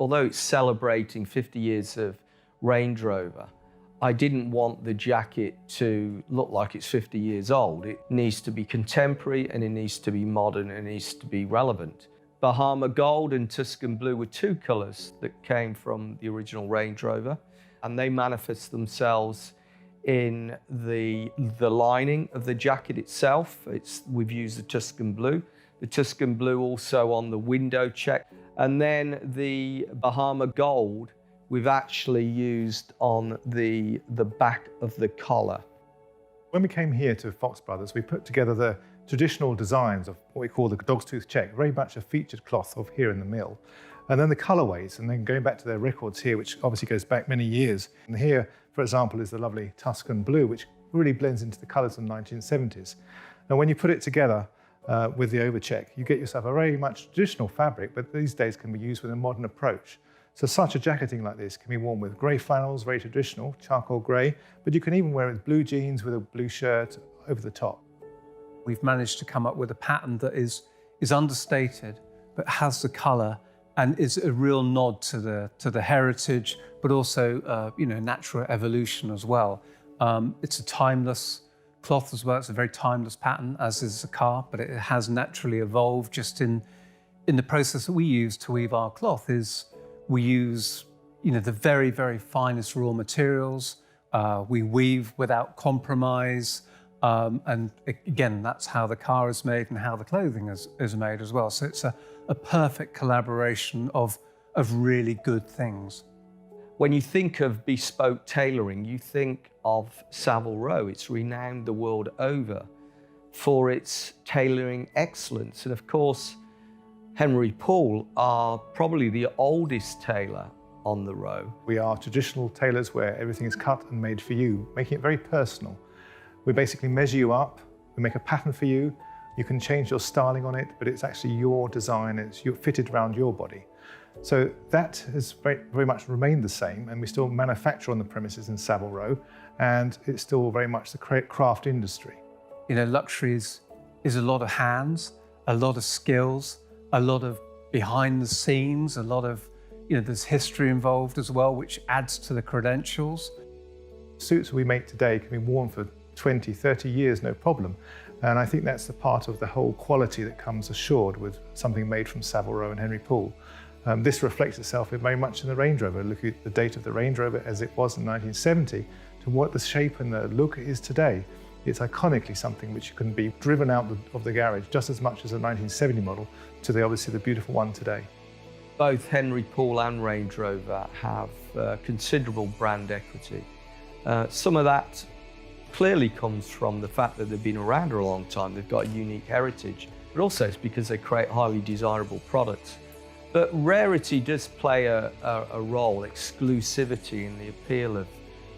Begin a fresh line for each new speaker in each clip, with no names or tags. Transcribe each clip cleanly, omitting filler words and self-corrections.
Although it's celebrating 50 years of Range Rover, I didn't want the jacket to look like it's 50 years old. It needs to be contemporary and it needs to be modern and it needs to be relevant. Bahama Gold and Tuscan Blue were two colours that came from the original Range Rover, and they manifest themselves in the lining of the jacket itself. We've used the Tuscan Blue. The Tuscan Blue also on the window check. And then the Bahama Gold we've actually used on the back of the collar.
When we came here to Fox Brothers, we put together the traditional designs of what we call the dog's tooth check, very much a featured cloth of here in the mill. And then the colorways, and then going back to their records here, which obviously goes back many years. And here, for example, is the lovely Tuscan Blue, which really blends into the colors of the 1970s. And when you put it together with the overcheck, you get yourself a very much traditional fabric, but these days can be used with a modern approach. So such a jacketing like this can be worn with grey flannels, very traditional, charcoal grey, but you can even wear it with blue jeans with a blue shirt over the top.
We've managed to come up with a pattern that is understated, but has the colour and is a real nod to the heritage, but also natural evolution as well. It's a timeless cloth as well. It's a very timeless pattern, as is the car, but it has naturally evolved just in the process that we use to weave our cloth. We use the very, very finest raw materials. We weave without compromise. And again, that's how the car is made and how the clothing is made as well. So it's a perfect collaboration of really good things.
When you think of bespoke tailoring, you think of Savile Row. It's renowned the world over for its tailoring excellence. And of course, Henry Poole are probably the oldest tailor on the row.
We are traditional tailors where everything is cut and made for you, making it very personal. We basically measure you up, we make a pattern for you, you can change your styling on it, but it's actually your design, it's fitted around your body. So that has very much remained the same, and we still manufacture on the premises in Savile Row, and it's still very much the craft industry.
Luxury is a lot of hands, a lot of skills, a lot of behind the scenes, a lot of, there's history involved as well, which adds to the credentials.
Suits we make today can be worn for 20, 30 years, no problem. And I think that's the part of the whole quality that comes assured with something made from Savile Row and Henry Poole. This reflects itself very much in the Range Rover. Look at the date of the Range Rover as it was in 1970 to what the shape and the look is today. It's iconically something which can be driven out of the garage just as much as a 1970 model to obviously the beautiful one today.
Both Henry Poole and Range Rover have considerable brand equity. Some of that clearly comes from the fact that they've been around a long time. They've got a unique heritage, but also it's because they create highly desirable products. But rarity does play a role, exclusivity in the appeal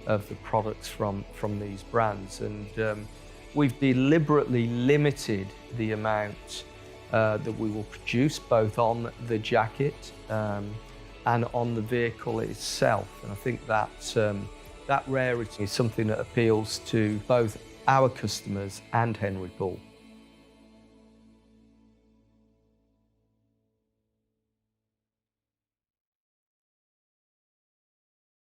of the products from these brands. And we've deliberately limited the amount that we will produce, both on the jacket and on the vehicle itself. And I think that rarity is something that appeals to both our customers and Henry Poole.